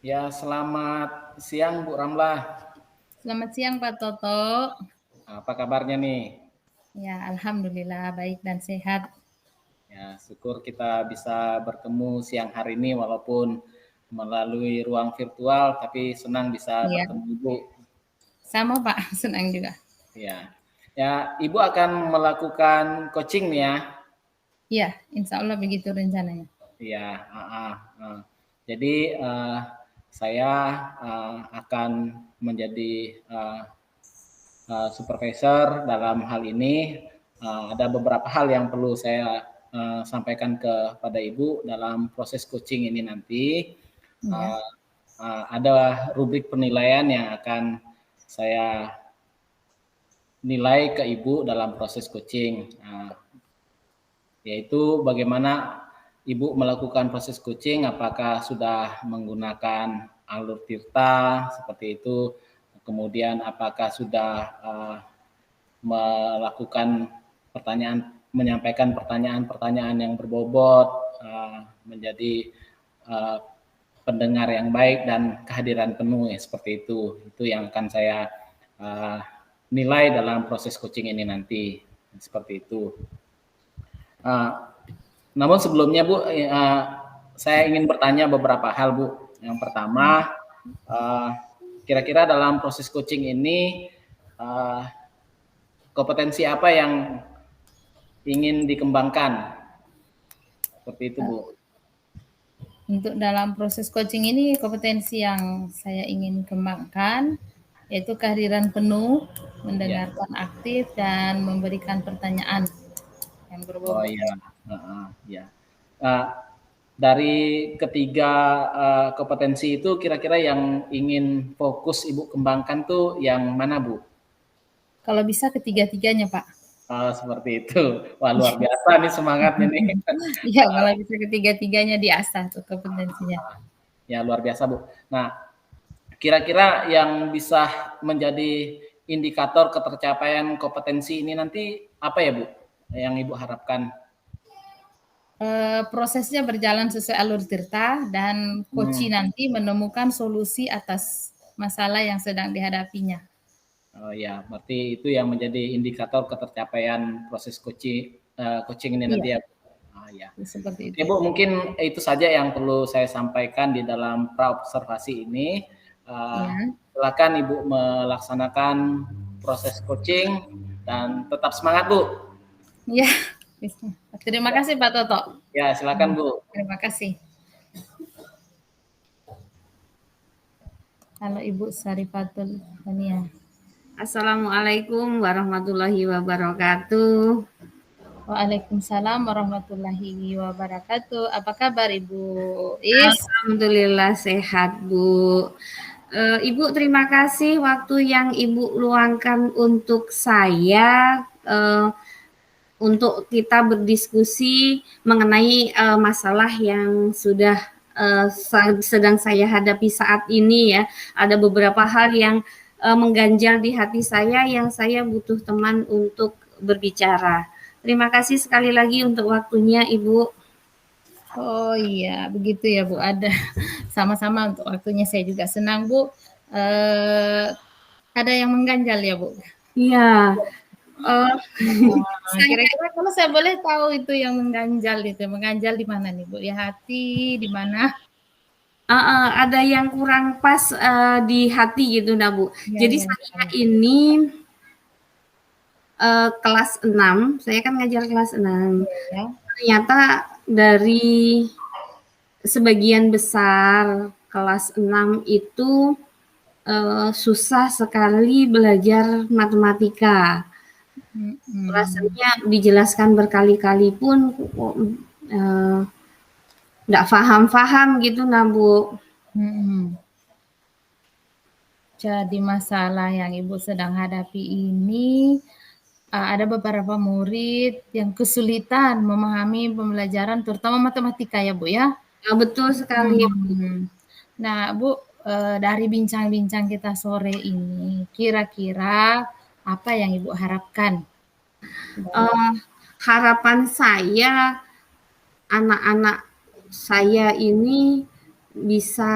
Ya, selamat siang Bu Ramlah. Selamat siang Pak Toto. Apa kabarnya nih? Ya, alhamdulillah baik dan sehat. Ya, syukur kita bisa bertemu siang hari ini walaupun melalui ruang virtual, tapi senang bisa Iya, bertemu Ibu. sama Pak, senang juga. Ya, ya Ibu akan melakukan coaching nih ya. Iya, insya Allah begitu rencananya. Iya, jadi saya akan menjadi supervisor dalam hal ini. Ada beberapa hal yang perlu saya sampaikan kepada Ibu dalam proses coaching ini nanti. Iya, Ada rubrik penilaian yang akan saya nilai ke Ibu dalam proses coaching, yaitu bagaimana Ibu melakukan proses coaching, apakah sudah menggunakan alur tirta seperti itu, kemudian apakah sudah melakukan menyampaikan pertanyaan-pertanyaan yang berbobot, menjadi pendengar yang baik dan kehadiran penuh ya, seperti itu. Itu yang akan saya nilai dalam proses coaching ini nanti, seperti itu. Namun sebelumnya Bu, saya ingin bertanya beberapa hal Bu. Yang pertama, kira-kira dalam proses coaching ini kompetensi apa yang ingin dikembangkan? Seperti itu Bu. untuk dalam proses coaching ini kompetensi yang saya ingin kembangkan yaitu kehadiran penuh, Ya. mendengarkan aktif dan memberikan pertanyaan yang Oh berbobot. iya. Ya. Uh, dari ketiga kompetensi itu kira-kira yang ingin fokus Ibu kembangkan tuh yang mana Bu? Kalau bisa ketiga-tiganya Pak. Seperti itu. Wah luar biasa nih semangatnya nih. Iya, kalau bisa ketiga-tiganya diasah tuh kompetensinya. Ya luar biasa Bu. Nah, kira-kira yang bisa menjadi indikator ketercapaian kompetensi ini nanti apa ya Bu? Yang Ibu harapkan? Prosesnya berjalan sesuai alur tirta dan coach nanti menemukan solusi atas masalah yang sedang dihadapinya. Oh ya, berarti itu yang menjadi indikator ketercapaian proses coaching ini Iya, nanti ya. Ya. seperti Oke itu. Bu, mungkin itu saja yang perlu saya sampaikan di dalam pra-observasi ini. Ya, Silakan Ibu melaksanakan proses coaching dan tetap semangat Bu. ya. Terima kasih Pak Toto. Ya, silakan Bu. Terima kasih. Halo Ibu Sarifatul Tania. Assalamualaikum warahmatullahi wabarakatuh. Waalaikumsalam warahmatullahi wabarakatuh. Apa kabar Ibu Is? Alhamdulillah sehat Bu. Ibu terima kasih waktu yang Ibu luangkan untuk saya untuk kita berdiskusi mengenai masalah yang sudah sedang saya hadapi saat ini ya. Ada beberapa hal yang mengganjal di hati saya yang saya butuh teman untuk berbicara. Terima kasih sekali lagi untuk waktunya Ibu. Oh iya, begitu ya Bu. Ada sama-sama untuk waktunya saya juga senang Bu. Ada yang mengganjal ya Bu? Iya. Kira-kira kalau saya boleh tahu itu yang mengganjal di mana nih Bu? Di hati, di mana? Ada yang kurang pas di hati gitu nah Bu. Ya, Jadi ya, saya ya. ini kelas 6, saya kan ngajar kelas 6. Ya. Ternyata dari sebagian besar kelas 6 itu susah sekali belajar matematika. Rasanya dijelaskan berkali-kali pun nggak paham-paham gitu nah Bu. Jadi masalah yang Ibu sedang hadapi ini ada beberapa murid yang kesulitan memahami pembelajaran terutama matematika ya Bu ya? Ya, betul sekali. Nah Bu, dari bincang-bincang kita sore ini, kira-kira apa yang Ibu harapkan? Harapan saya anak-anak saya ini bisa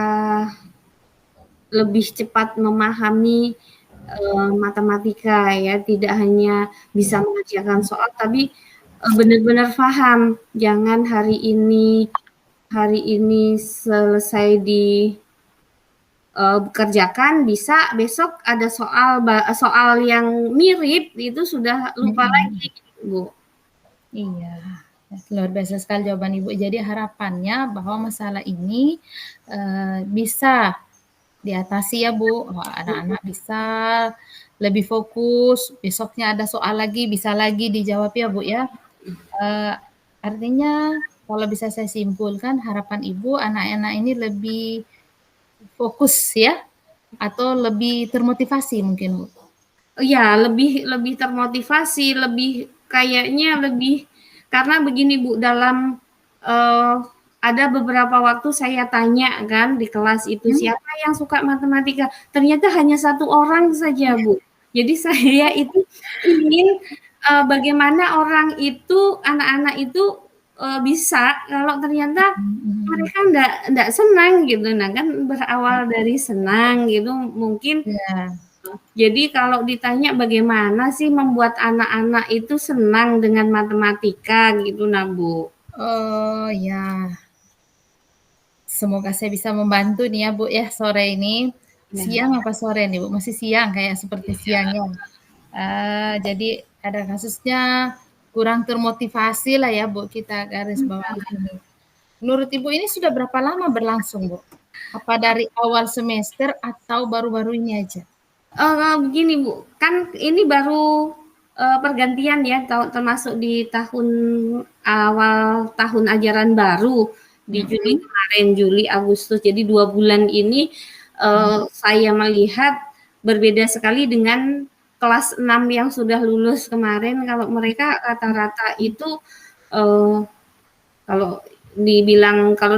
lebih cepat memahami matematika ya, tidak hanya bisa mengerjakan soal tapi benar-benar paham. Jangan hari ini selesai kerjakan, bisa besok ada soal yang mirip itu sudah lupa lagi, Bu. Iya, luar biasa sekali jawaban Ibu. Jadi harapannya bahwa masalah ini bisa diatasi ya Bu. Anak-anak bisa lebih fokus, besoknya ada soal lagi, bisa lagi dijawab ya Bu ya. Artinya kalau bisa saya simpulkan harapan Ibu anak-anak ini lebih fokus ya atau lebih termotivasi mungkin Bu. Iya, lebih termotivasi, karena begini Bu, dalam ada beberapa waktu saya tanya kan di kelas itu siapa yang suka matematika, ternyata hanya 1 orang saja Bu. Jadi saya itu ingin bagaimana anak-anak itu bisa kalau ternyata mereka enggak senang gitu. Nah kan berawal dari senang gitu mungkin. Ya. Jadi kalau ditanya bagaimana sih membuat anak-anak itu senang dengan matematika gitu nah Bu. Oh ya. Semoga saya bisa membantu nih ya Bu ya sore ini. Siang apa sore nih Bu? Masih siang kayak seperti siangnya. Jadi ada kasusnya kurang termotivasi lah ya Bu, kita garis bawah ini. Menurut Ibu ini sudah berapa lama berlangsung Bu? Apa dari awal semester atau baru-baru ini aja? Begini Bu, kan ini baru pergantian ya, termasuk di awal tahun ajaran baru di Juli kemarin, Juli Agustus. Jadi 2 bulan ini saya melihat berbeda sekali dengan kelas 6 yang sudah lulus kemarin. Kalau mereka rata-rata itu kalau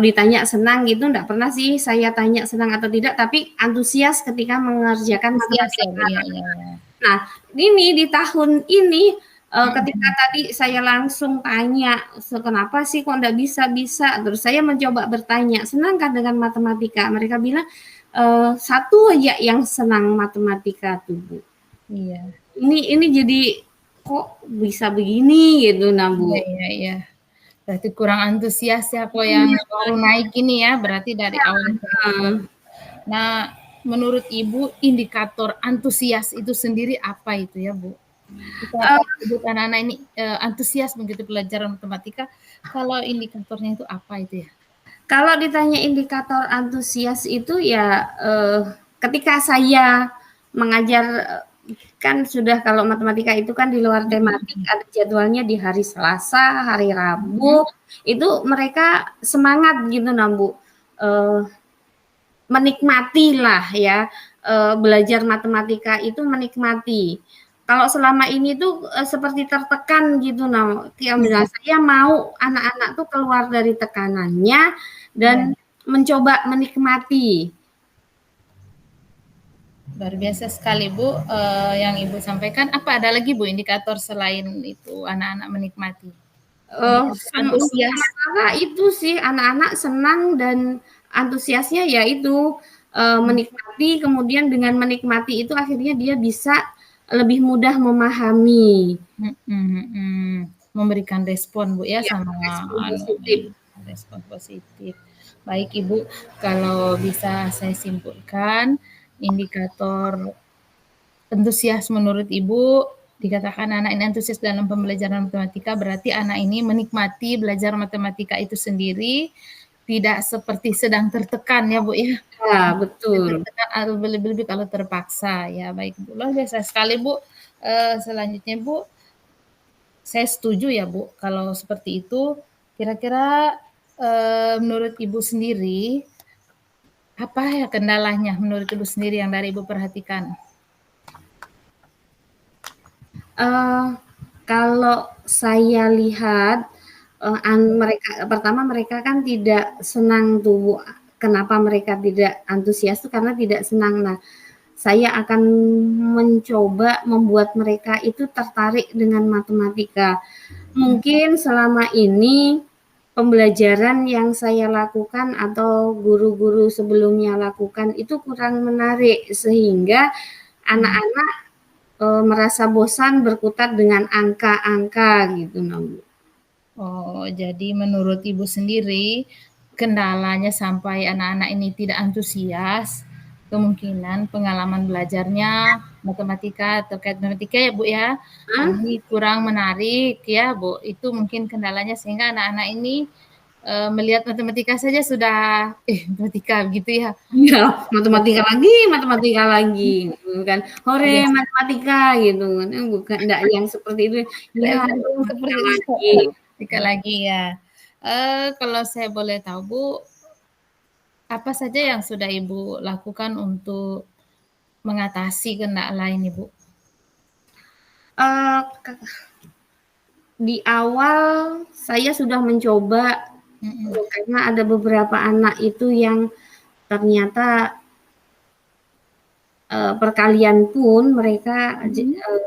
ditanya senang gitu enggak pernah sih saya tanya senang atau tidak, tapi antusias ketika mengerjakan matematika. Nah, ini di tahun ini ketika tadi saya langsung tanya, kenapa sih kok enggak bisa? Terus saya mencoba bertanya, senangkah dengan matematika? Mereka bilang, 1 aja yang senang matematika tuh, Bu. Iya. Ini jadi kok bisa begini gitu nah, Bu. Iya. Berarti kurang antusias ya kok yang baru naik ini ya, berarti dari awal. Nah, menurut Ibu indikator antusias itu sendiri apa itu ya Bu? Kita anak-anak ini antusias begitu pelajaran matematika, kalau indikatornya itu apa itu ya? Kalau ditanya indikator antusias itu ya ketika saya mengajar kan sudah kalau matematika itu kan di luar tematik, ada jadwalnya di hari Selasa, hari Rabu, itu mereka semangat gitu nah Bu. Menikmati lah ya, belajar matematika itu menikmati. Kalau selama ini tuh seperti tertekan gitu nah, saya mau anak-anak tuh keluar dari tekanannya dan mencoba menikmati. Luar biasa sekali Bu yang Ibu sampaikan. Apa ada lagi Bu indikator selain itu anak-anak menikmati? Antusias. Itu sih anak-anak senang dan antusiasnya yaitu menikmati, kemudian dengan menikmati itu akhirnya dia bisa lebih mudah memahami. Memberikan respon Bu ya, sama respon positif. Baik Ibu, kalau bisa saya simpulkan indikator antusias menurut Ibu dikatakan anak ini antusias dalam pembelajaran matematika berarti anak ini menikmati belajar matematika itu sendiri, tidak seperti sedang tertekan ya Bu ya. Ya betul. Tertekan atau lebih-lebih kalau terpaksa ya. Baik Bu, luar biasa sekali Bu. Selanjutnya Bu, saya setuju ya Bu kalau seperti itu. Kira-kira menurut Ibu sendiri apa ya kendalanya menurut Ibu sendiri yang dari Ibu perhatikan? Kalau saya lihat mereka kan tidak senang tuh. Kenapa mereka tidak antusias tuh karena tidak senang. Nah, saya akan mencoba membuat mereka itu tertarik dengan matematika. Mungkin selama ini pembelajaran yang saya lakukan atau guru-guru sebelumnya lakukan itu kurang menarik sehingga anak-anak merasa bosan berkutat dengan angka-angka gitu, Bu. Oh, jadi menurut Ibu sendiri kendalanya sampai anak-anak ini tidak antusias, kemungkinan pengalaman belajarnya matematika terkait matematika ya Bu ya, ini kurang menarik ya Bu, itu mungkin kendalanya sehingga anak-anak ini melihat matematika saja sudah matematika gitu ya. Iya, matematika lagi, gitu kan. Hore matematika gitu, bukan enggak yang seperti itu. Ya, Seperti itu lagi. matematika lagi ya. Kalau saya boleh tahu Bu, apa saja yang sudah Ibu lakukan untuk mengatasi kendala ini Bu? Di awal saya sudah mencoba karena ada beberapa anak itu yang ternyata perkalian pun mereka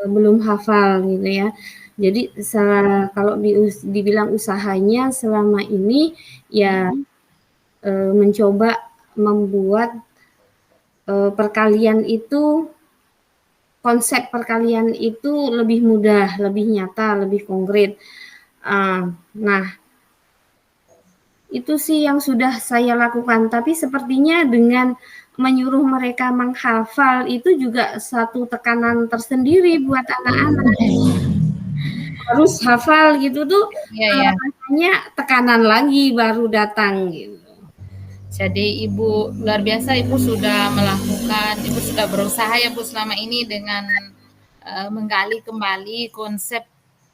belum hafal gitu ya. Jadi kalau dibilang usahanya selama ini ya mencoba membuat perkalian itu, konsep perkalian itu lebih mudah, lebih nyata, lebih konkret. Nah, itu sih yang sudah saya lakukan. Tapi sepertinya dengan menyuruh mereka menghafal itu juga satu tekanan tersendiri buat anak-anak. Harus hafal gitu tuh, rasanya tekanan lagi baru datang gitu. Jadi Ibu luar biasa, Ibu sudah melakukan, Ibu sudah berusaha ya Bu selama ini dengan menggali kembali konsep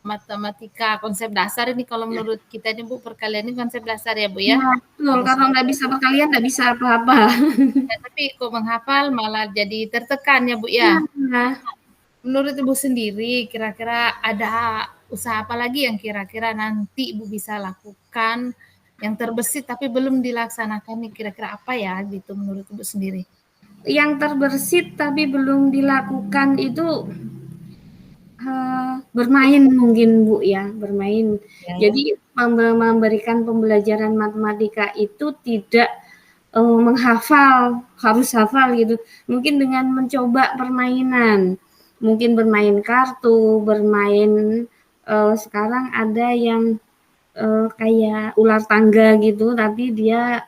matematika, konsep dasar ini kalau menurut kita ini Bu, perkalian ini konsep dasar ya Bu ya. Betul, kalau nggak bisa perkalian nggak bisa apa-apa. Ya, tapi kok menghafal malah jadi tertekan ya Bu ya. Menurut Ibu sendiri, kira-kira ada usaha apa lagi yang kira-kira nanti Ibu bisa lakukan yang terbesit tapi belum dilaksanakan nih, kira-kira apa ya gitu menurut Ibu sendiri? Yang terbersit tapi belum dilakukan itu bermain mungkin Bu ya, bermain. Jadi memberikan pembelajaran matematika itu tidak menghafal, harus hafal gitu. Mungkin dengan mencoba permainan, mungkin bermain kartu, bermain sekarang ada yang kayak ular tangga gitu, tapi dia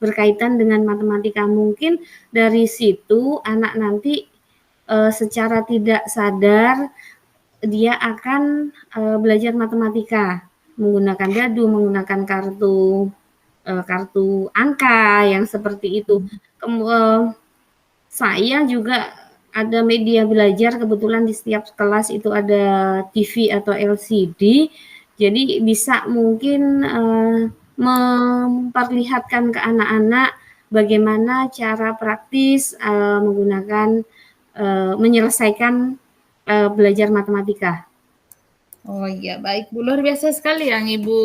berkaitan dengan matematika. Mungkin dari situ anak nanti secara tidak sadar dia akan belajar matematika menggunakan dadu, menggunakan kartu angka yang seperti itu. Saya juga ada media belajar, kebetulan di setiap kelas itu ada TV atau LCD, jadi bisa mungkin memperlihatkan ke anak-anak bagaimana cara praktis menggunakan menyelesaikan belajar matematika. Oh iya, baik Bu, luar biasa sekali yang Ibu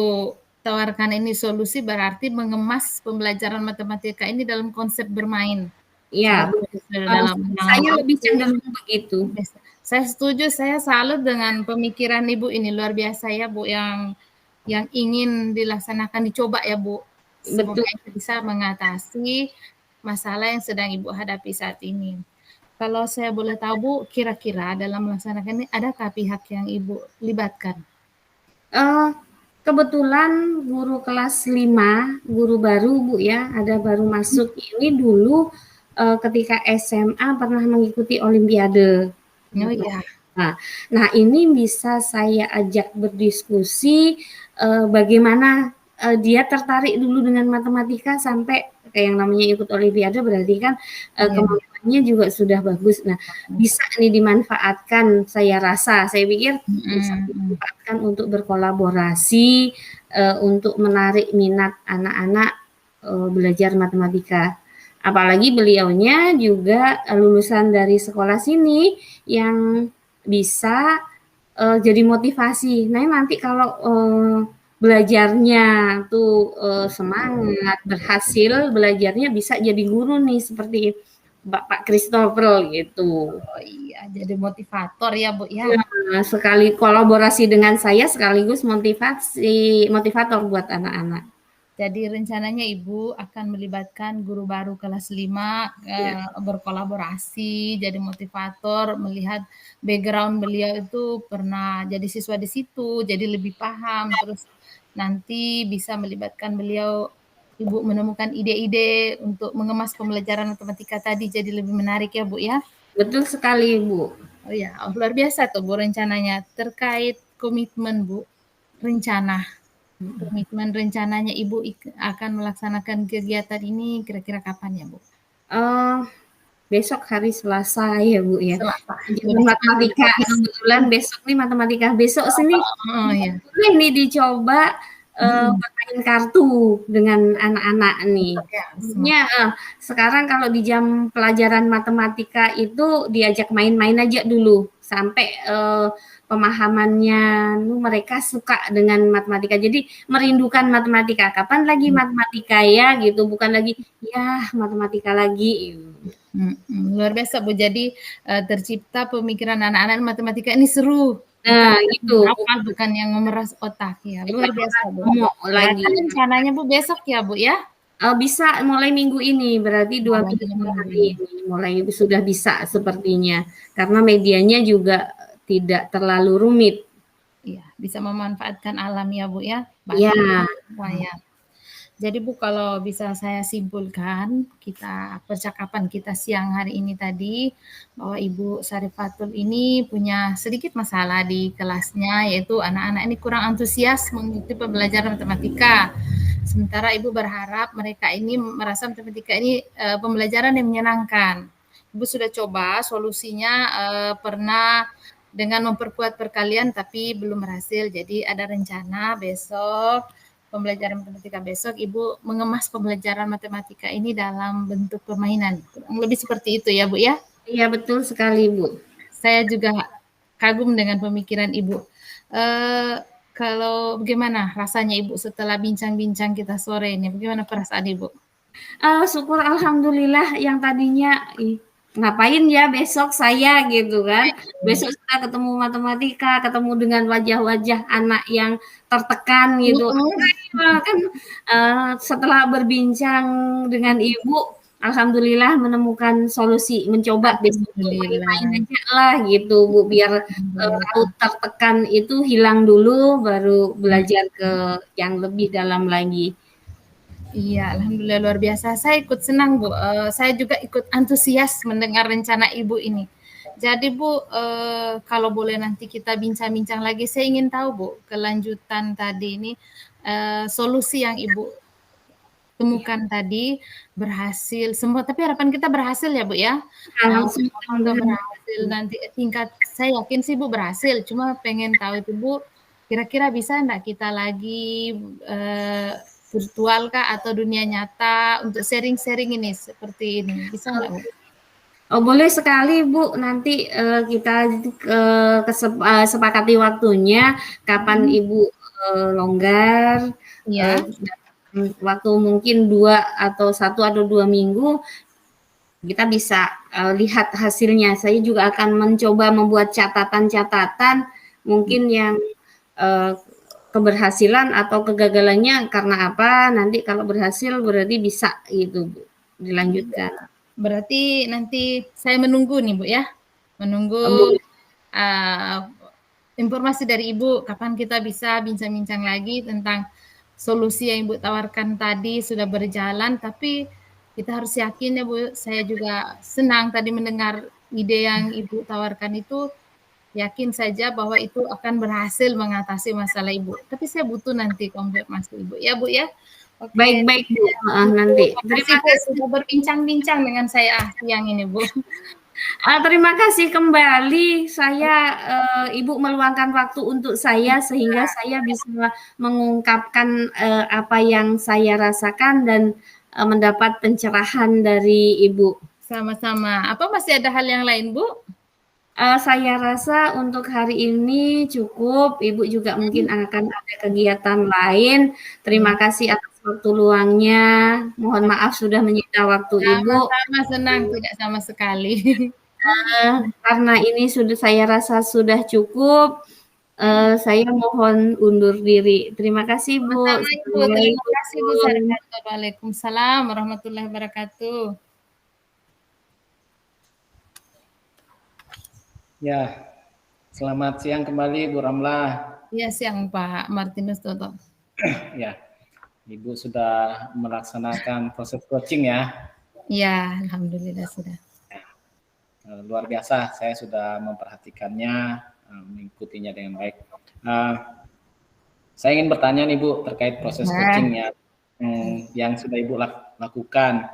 tawarkan ini solusi, berarti mengemas pembelajaran matematika ini dalam konsep bermain. Ya, saya lebih cenderung begitu. Saya setuju, saya salut dengan pemikiran Ibu ini, luar biasa ya Bu, yang ingin dilaksanakan, dicoba ya Bu. Semoga bisa mengatasi masalah yang sedang Ibu hadapi saat ini. Kalau saya boleh tahu Bu, kira-kira dalam melaksanakan ini adakah pihak yang Ibu libatkan? Kebetulan guru kelas 5, guru baru Bu ya, ada baru masuk ini dulu ketika SMA pernah mengikuti Olimpiade. Oh ya. Nah ini bisa saya ajak berdiskusi bagaimana dia tertarik dulu dengan matematika sampai kayak yang namanya ikut Olimpiade, berarti kan kemampuannya juga sudah bagus. Nah, bisa nih dimanfaatkan, saya pikir bisa dimanfaatkan untuk berkolaborasi untuk menarik minat anak-anak belajar matematika. Apalagi beliaunya juga lulusan dari sekolah sini yang bisa jadi motivasi. Nah, nanti kalau belajarnya tuh semangat, berhasil belajarnya, bisa jadi guru nih seperti Bapak Christopher gitu. Oh iya, jadi motivator ya Bu ya. Nah, sekali kolaborasi dengan saya sekaligus motivator buat anak-anak. Jadi rencananya Ibu akan melibatkan guru baru kelas 5 Ya. berkolaborasi, jadi motivator, melihat background beliau itu pernah jadi siswa di situ, jadi lebih paham, terus nanti bisa melibatkan beliau, Ibu menemukan ide-ide untuk mengemas pembelajaran matematika tadi jadi lebih menarik ya Bu ya. Betul sekali Bu. Oh ya, luar biasa tuh Bu rencananya. Terkait komitmen Bu, rencana. Komitmen rencananya Ibu akan melaksanakan kegiatan ini kira-kira kapan ya Bu? Besok hari Selasa ya Bu ya. Selasa. Pelajaran matematika kebetulan besok nih matematika. Besok sini Oh ya. boleh nih dicoba bermain kartu dengan anak-anak nih. Maksudnya sekarang kalau di jam pelajaran matematika itu diajak main-main aja dulu sampai pemahamannya mereka suka dengan matematika. Jadi merindukan matematika. Kapan lagi matematika ya gitu, bukan lagi ya matematika lagi. Luar biasa Bu. Jadi tercipta pemikiran anak-anak matematika ini seru. Nah, itu bukan yang memeras otak ya. Luar biasa Bu. Lagi. Rencananya Bu besok ya Bu ya? Bisa mulai minggu ini, berarti 2 minggu hari ini mulai sudah bisa sepertinya. Karena medianya juga tidak terlalu rumit. Iya, bisa memanfaatkan alam ya Bu ya. Iya. Jadi Bu, kalau bisa saya simpulkan, percakapan kita siang hari ini tadi, bahwa Ibu Syarifatul ini punya sedikit masalah di kelasnya, yaitu anak-anak ini kurang antusias mengikuti pembelajaran matematika. Sementara Ibu berharap mereka ini merasa matematika ini pembelajaran yang menyenangkan. Ibu sudah coba solusinya, pernah dengan memperkuat perkalian tapi belum berhasil. Jadi ada rencana besok pembelajaran matematika besok, Ibu mengemas pembelajaran matematika ini dalam bentuk permainan. Kurang lebih seperti itu ya, Bu ya? Iya, betul sekali, Bu. Saya juga kagum dengan pemikiran Ibu. Kalau bagaimana rasanya Ibu setelah bincang-bincang kita sore ini? Bagaimana perasaan Ibu? Syukur alhamdulillah yang tadinya ngapain ya besok saya gitu kan. Besok sudah ketemu matematika, ketemu dengan wajah-wajah anak yang tertekan gitu. Kan setelah berbincang dengan Ibu, alhamdulillah menemukan solusi, mencoba besok main-main aja lah gitu Bu, biar raut tertekan itu hilang dulu baru belajar ke yang lebih dalam lagi. Iya, alhamdulillah luar biasa. Saya ikut senang, Bu. Saya juga ikut antusias mendengar rencana Ibu ini. Jadi, Bu, kalau boleh nanti kita bincang-bincang lagi, saya ingin tahu, Bu, kelanjutan tadi ini, solusi yang Ibu temukan tadi berhasil semua. Tapi harapan kita berhasil ya, Bu ya. Semoga berhasil nanti tingkat. Saya yakin sih, Bu, berhasil. Cuma pengen tahu itu, Bu, kira-kira bisa enggak kita lagi virtual kah atau dunia nyata untuk sharing-sharing ini seperti ini, bisa nggak Bu? Oh, boleh sekali Bu, nanti kita sepakati waktunya kapan Ibu longgar, waktu mungkin 1 atau 2 minggu kita bisa lihat hasilnya. Saya juga akan mencoba membuat catatan-catatan mungkin yang keberhasilan atau kegagalannya karena apa, nanti kalau berhasil berarti bisa gitu Bu, dilanjutkan. Berarti nanti saya menunggu nih Bu ya, menunggu informasi dari Ibu kapan kita bisa bincang-bincang lagi tentang solusi yang Ibu tawarkan tadi sudah berjalan, tapi kita harus yakin ya Bu, saya juga senang tadi mendengar ide yang Ibu tawarkan itu. Yakin saja bahwa itu akan berhasil mengatasi masalah Ibu. Tapi saya butuh nanti konfirmasi Ibu. Ya Bu ya. Oke. Baik-baik Bu. Nanti. Terima kasih sudah berbincang-bincang dengan saya siang ini Bu. Terima kasih kembali. Saya Ibu meluangkan waktu untuk saya sehingga saya bisa mengungkapkan apa yang saya rasakan dan mendapat pencerahan dari Ibu. Sama-sama. Apa masih ada hal yang lain Bu? Saya rasa untuk hari ini cukup. Ibu juga mungkin akan ada kegiatan lain. Terima kasih atas waktu luangnya. Mohon maaf sudah menyita waktu Ibu. Sama-sama, senang, tidak sama sekali. Karena ini saya rasa sudah cukup. Saya mohon undur diri. Terima kasih Bu. Sama Ibu, terima kasih Bu Sarikato. Waalaikumsalam warahmatullahi wabarakatuh. Ya, selamat siang kembali Bu Ramlah. Iya, siang Pak Martinus Toto. Ya, Ibu sudah melaksanakan proses coaching ya. Iya, alhamdulillah sudah. Luar biasa, saya sudah memperhatikannya, mengikutinya dengan baik. Saya ingin bertanya nih Bu terkait proses coachingnya yang sudah Ibu lakukan.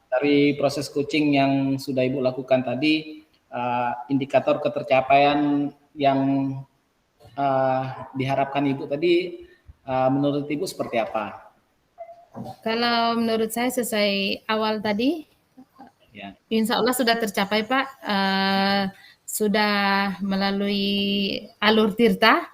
Dari proses coaching yang sudah Ibu lakukan tadi, indikator ketercapaian yang diharapkan Ibu tadi, menurut Ibu seperti apa? Kalau menurut saya sesuai awal tadi, ya. Insya Allah sudah tercapai Pak. Sudah melalui alur tirta.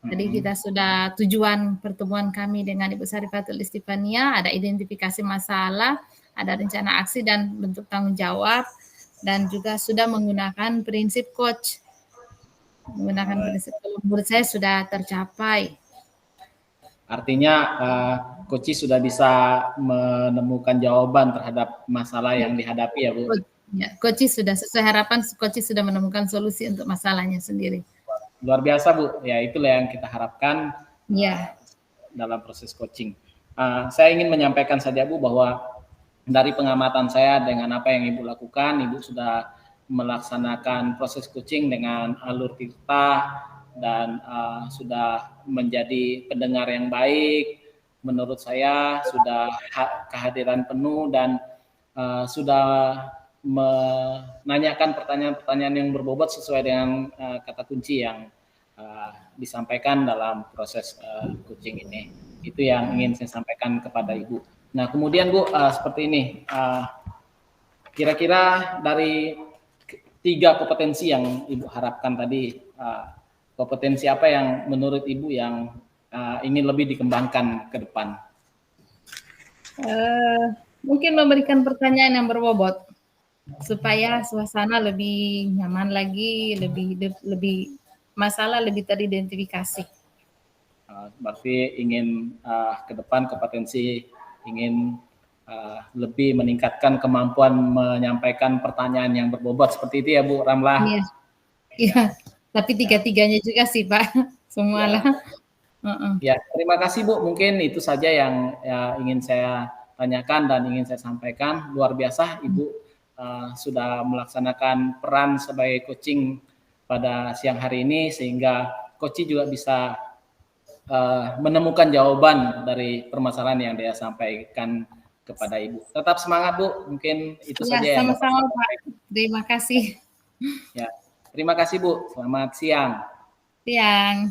Jadi kita sudah tujuan pertemuan kami dengan Ibu Sarifatul Istifania, ada identifikasi masalah, ada rencana aksi dan bentuk tanggung jawab, dan juga sudah menggunakan prinsip coach. Menggunakan prinsip, menurut saya sudah tercapai. Artinya Coach sudah bisa menemukan jawaban terhadap masalah yang dihadapi ya Bu? Ya, Coach sudah sesuai harapan, Coach sudah menemukan solusi untuk masalahnya sendiri. Luar biasa Bu, ya itulah yang kita harapkan dalam proses coaching. Saya ingin menyampaikan saja Bu bahwa dari pengamatan saya dengan apa yang Ibu lakukan, Ibu sudah melaksanakan proses coaching dengan alur tirta dan sudah menjadi pendengar yang baik. Menurut saya sudah kehadiran penuh dan sudah menanyakan pertanyaan-pertanyaan yang berbobot sesuai dengan kata kunci yang disampaikan dalam proses coaching ini. Itu yang ingin saya sampaikan kepada Ibu. Nah, kemudian Bu, seperti ini, kira-kira dari 3 kompetensi yang Ibu harapkan tadi, kompetensi apa yang menurut Ibu yang ingin lebih dikembangkan ke depan? Mungkin memberikan pertanyaan yang berbobot supaya suasana lebih nyaman lagi, lebih masalah lebih teridentifikasi. Berarti ingin ke depan kompetensi ingin lebih meningkatkan kemampuan menyampaikan pertanyaan yang berbobot seperti itu ya Bu Ramlah. Iya. Tapi 3-tiganya juga sih Pak, semualah. Ya, terima kasih Bu. Mungkin itu saja yang ingin saya tanyakan dan ingin saya sampaikan. Luar biasa Ibu sudah melaksanakan peran sebagai coaching pada siang hari ini sehingga coach juga bisa menemukan jawaban dari permasalahan yang dia sampaikan kepada Ibu. Tetap semangat Bu. Mungkin itu saja ya. Sama-sama Pak. Terima kasih. Ya, terima kasih Bu. Selamat siang. Siang.